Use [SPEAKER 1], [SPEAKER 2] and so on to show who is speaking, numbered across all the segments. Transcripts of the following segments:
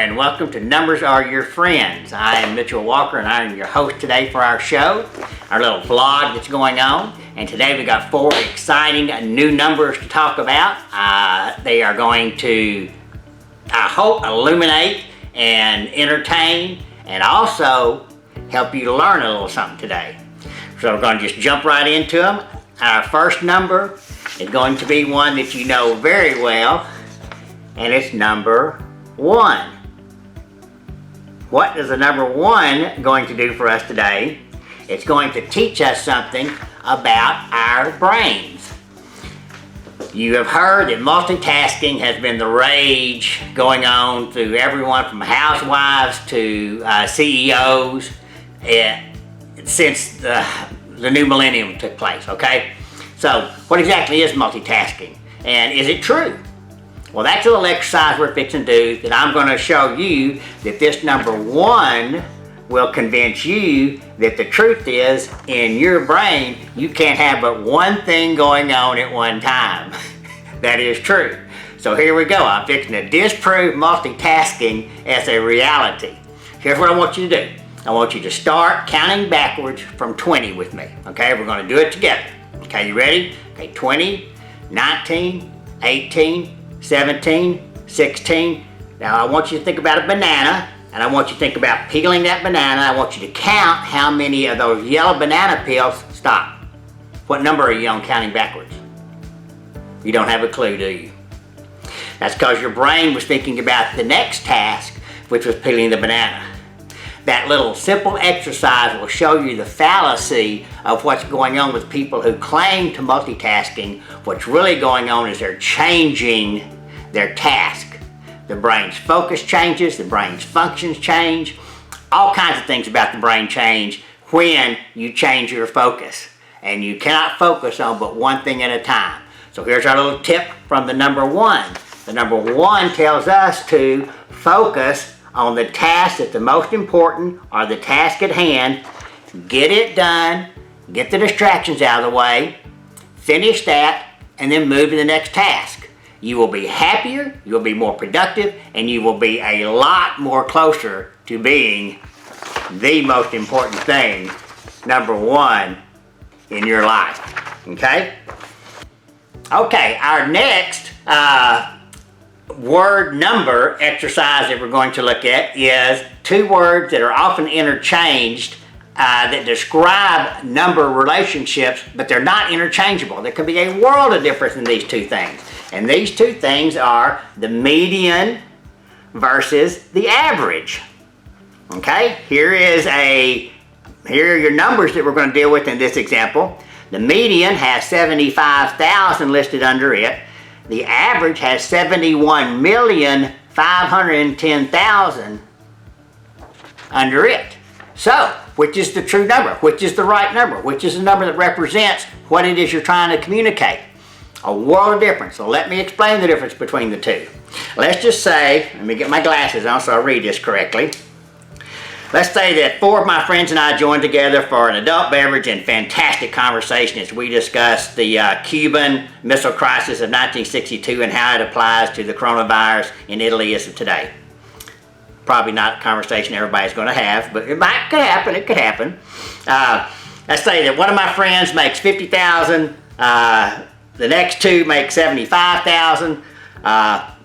[SPEAKER 1] and welcome to Numbers Are Your Friends. I am Mitchell Walker and I am your host today for our show, our little vlog that's going on. And today we got 4 exciting new numbers to talk about. They are going to, I hope, illuminate and entertain and also help you to learn a little something today. So we're going to just jump right into them. Our first number is going to be one that you know very well, and it's number 1. What is the number 1 going to do for us today? It's going to teach us something about our brains. You have heard that multitasking has been the rage going on through everyone from housewives to CEOs since the new millennium took place, okay? So what exactly is multitasking, and is it true? Well, that's a little exercise we're fixing to do that I'm going to show you that this number 1 will convince you that the truth is, in your brain, you can't have but one thing going on at one time. That is true. So here we go. I'm fixing to disprove multitasking as a reality. Here's what I want you to do. I want you to start counting backwards from 20 with me. Okay, we're going to do it together. Okay, you ready? Okay, 20, 19, 18, 17, 16. Now I want you to think about a banana, and I want you to think about peeling that banana. I want you to count how many of those yellow banana peels stop. What number are you on counting backwards? You don't have a clue, do you? That's because your brain was thinking about the next task, which was peeling the banana. That little simple exercise will show you the fallacy of what's going on with people who claim to multitasking. What's really going on is they're changing their task. The brain's focus changes, the brain's functions change. All kinds of things about the brain change when you change your focus. And you cannot focus on but one thing at a time. So here's our little tip from the number 1. The number 1 tells us to focus on the task that's the most important, or the task at hand. Get it done, get the distractions out of the way, finish that, and then move to the next task. You will be happier, you will be more productive, and you will be a lot more closer to being the most important thing, number 1, in your life. Okay? Okay, our next word number exercise that we're going to look at is 2 words that are often interchanged that describe number relationships, but they're not interchangeable. There can be a world of difference in these 2 things. And these 2 things are the median versus the average. Okay, here are your numbers that we're going to deal with in this example. The median has 75,000 listed under it. The average has 71,510,000 under it. So, which is the true number? Which is the right number? Which is the number that represents what it is you're trying to communicate? A world of difference. So let me explain the difference between the 2. Let's just say, let me get my glasses on so I read this correctly. Let's say that 4 of my friends and I joined together for an adult beverage and fantastic conversation as we discussed the Cuban Missile Crisis of 1962 and how it applies to the coronavirus in Italy as of today. Probably not a conversation everybody's going to have, but could happen. It could happen. Let's say that one of my friends makes $50,000. The next 2 make $75,000.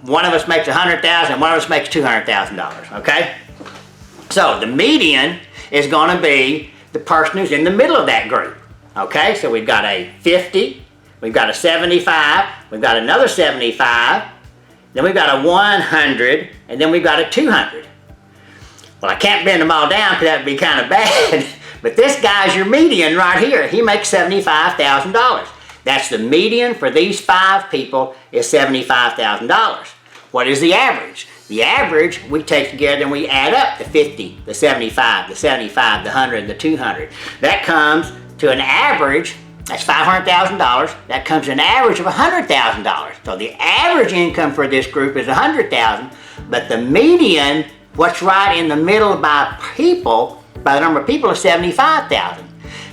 [SPEAKER 1] One of us makes $100,000, and one of us makes $200,000. Okay. So the median is going to be the person who's in the middle of that group. Okay, so we've got a 50, we've got a 75, we've got another 75, then we've got a 100, and then we've got a 200. Well, I can't bend them all down because that would be kind of bad, but this guy's your median right here. He makes $75,000. That's the median for these 5 people is $75,000. What is the average? The average we take together and we add up the 50, the 75, the 75, the 100, the 200. That comes to an average, that's $500,000. That comes to an average of $100,000. So the average income for this group is $100,000, but the median, what's right in the middle by the number of people, is $75,000.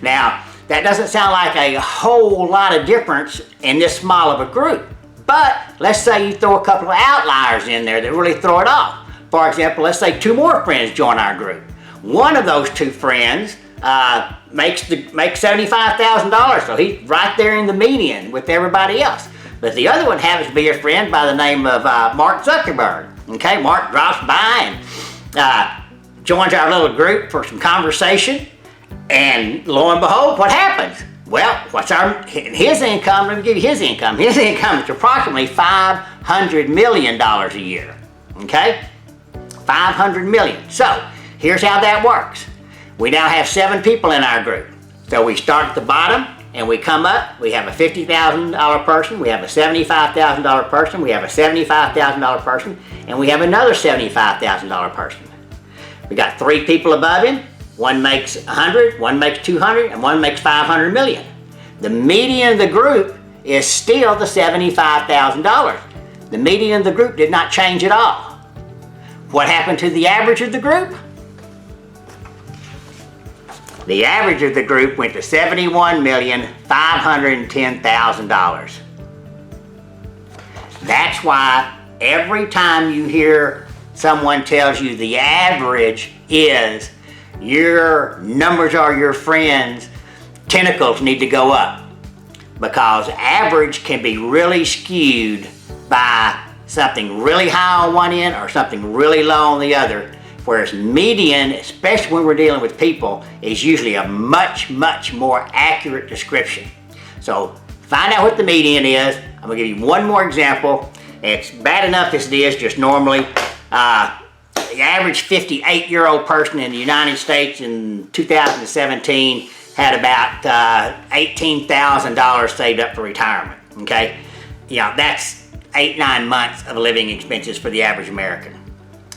[SPEAKER 1] Now, that doesn't sound like a whole lot of difference in this small of a group. But let's say you throw a couple of outliers in there that really throw it off. for example, let's say 2 more friends join our group. One of those 2 friends makes $75,000, so he's right there in the median with everybody else. But the other one happens to be a friend by the name of Mark Zuckerberg. Okay, Mark drops by and joins our little group for some conversation, and lo and behold, what happens? Well, his income? Let me give you his income. His income is approximately $500 million a year. Okay, $500 million. So here's how that works. We now have 7 people in our group. So we start at the bottom and we come up. We have a $50,000 person, we have a $75,000 person, we have a $75,000 person, and we have another $75,000 person. We got 3 people above him. One makes 100, one makes 200, and one makes 500 million. The median of the group is still the $75,000. The median of the group did not change at all. What happened to the average of the group? The average of the group went to $71,510,000. That's why every time you hear someone tells you the average is your numbers are your friends, tentacles need to go up, because average can be really skewed by something really high on one end or something really low on the other, whereas median, especially when we're dealing with people, is usually a much more accurate description. So find out what the median is. I'm going to give you one more example. It's bad enough as it is just normally. The average 58-year-old person in the United States in 2017 had about $18,000 saved up for retirement. Okay, that's 8-9 months of living expenses for the average American.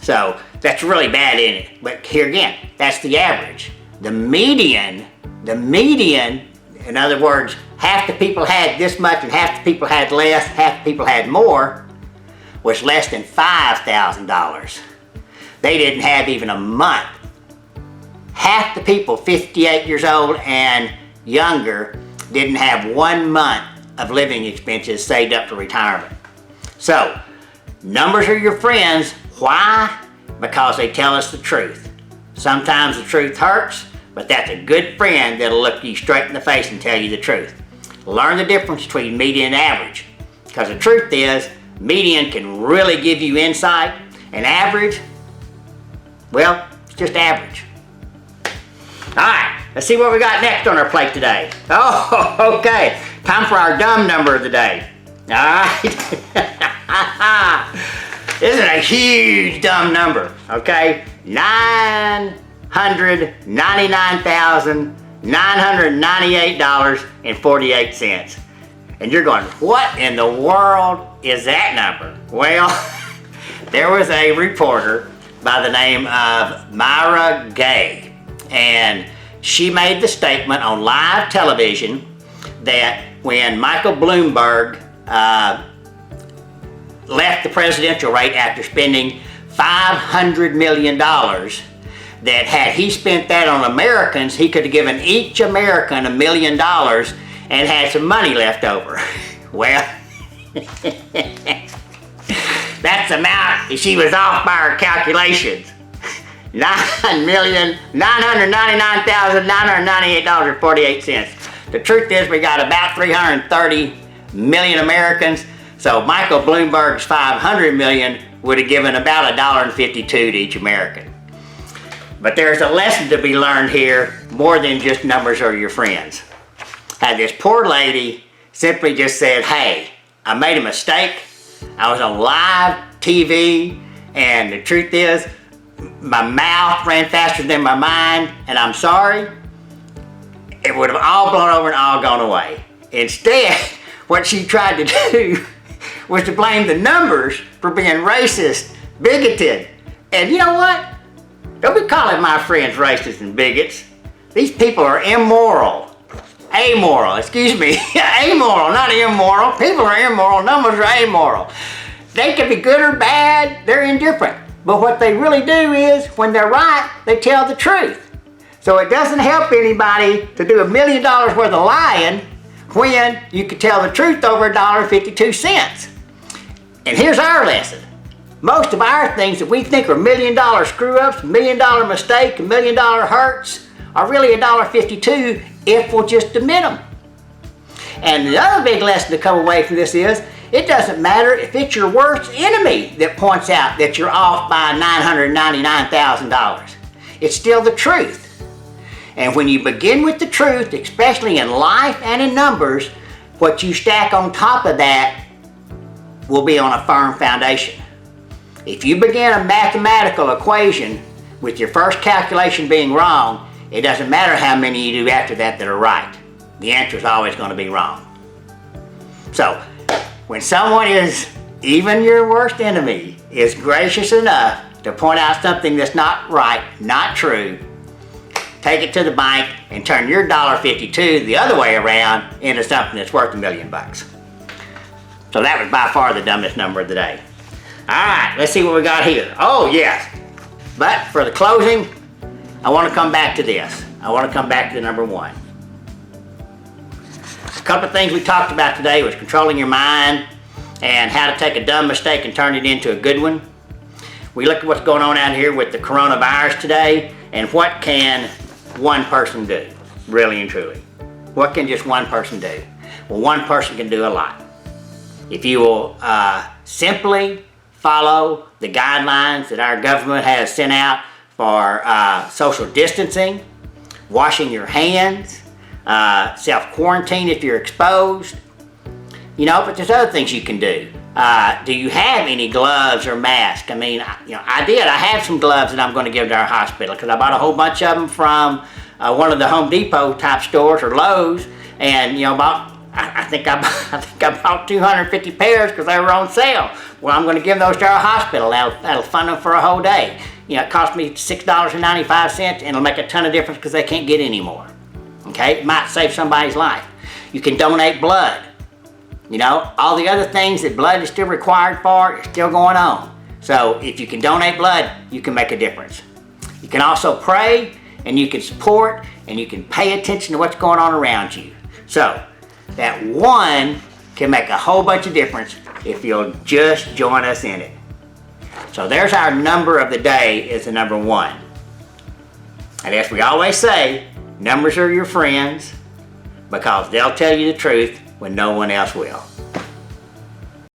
[SPEAKER 1] So that's really bad, isn't it? But here again, that's the average. The median, in other words, half the people had this much and half the people had less, half the people had more, was less than $5,000. They didn't have even a month. Half the people 58 years old and younger didn't have 1 month of living expenses saved up for retirement. So, numbers are your friends. Why? Because they tell us the truth. Sometimes the truth hurts, but that's a good friend that'll look you straight in the face and tell you the truth. Learn the difference between median and average, because the truth is, median can really give you insight, and average, well, it's just average. Alright, let's see what we got next on our plate today. Oh, okay. Time for our dumb number of the day. Alright. This is a huge dumb number, okay? $999,998.48. And you're going, what in the world is that number? Well, there was a reporter by the name of Myra Gay, and she made the statement on live television that when Michael Bloomberg left the presidential race after spending $500 million, that had he spent that on Americans, he could have given each American $1 million and had some money left over. Well, that's the amount she was off by her calculations. $9,999,998.48. The truth is, we got about 330 million Americans, so Michael Bloomberg's 500 million would have given about $1.52 to each American. But there's a lesson to be learned here, more than just numbers are your friends. Had this poor lady simply just said, hey, I made a mistake. I was on live TV, and the truth is, my mouth ran faster than my mind, and I'm sorry. It would have all blown over and all gone away. Instead, what she tried to do was to blame the numbers for being racist, bigoted. And you know what? Don't be calling my friends racist and bigots. These people are immoral. Amoral, excuse me. Amoral, not immoral. People are immoral, numbers are amoral. They can be good or bad, they're indifferent. But what they really do is, when they're right, they tell the truth. So it doesn't help anybody to do $1 million worth of lying when you can tell the truth over $1.52. And here's our lesson. most of our things that we think are $1 million screw-ups, $1 million mistake, $1 million hurts, are really $1.52 if we'll just admit them. And the other big lesson to come away from this is, it doesn't matter if it's your worst enemy that points out that you're off by $999,000. It's still the truth. And when you begin with the truth, especially in life and in numbers, what you stack on top of that will be on a firm foundation. If you begin a mathematical equation with your first calculation being wrong, it doesn't matter how many you do after that that are right. The answer is always going to be wrong. So, when someone is, even your worst enemy, is gracious enough to point out something that's not right, not true, take it to the bank and turn your $1.52 the other way around into something that's worth $1 million. So that was by far the dumbest number of the day. All right, let's see what we got here. Oh, yes. But for the closing, I want to come back to this. I want to come back to the number 1. A couple of things we talked about today was controlling your mind and how to take a dumb mistake and turn it into a good one. We looked at what's going on out here with the coronavirus today and what can one person do, really and truly. What can just one person do? Well, one person can do a lot. If you will simply follow the guidelines that our government has sent out for social distancing, washing your hands, self-quarantine if you're exposed, but there's other things you can do. Do you have any gloves or masks? I mean, I did. I have some gloves that I'm going to give to our hospital because I bought a whole bunch of them from one of the Home Depot type stores or Lowe's, and I think I bought 250 pairs because they were on sale. Well, I'm going to give those to our hospital. That'll fund them for a whole day. It cost me $6.95, and it'll make a ton of difference because they can't get any more. Okay, it might save somebody's life. You can donate blood. All the other things that blood is still required for is still going on. So if you can donate blood, you can make a difference. You can also pray, and you can support, and you can pay attention to what's going on around you. So that one can make a whole bunch of difference if you'll just join us in it. So there's our number of the day, is the number 1. And as we always say, numbers are your friends because they'll tell you the truth when no one else will.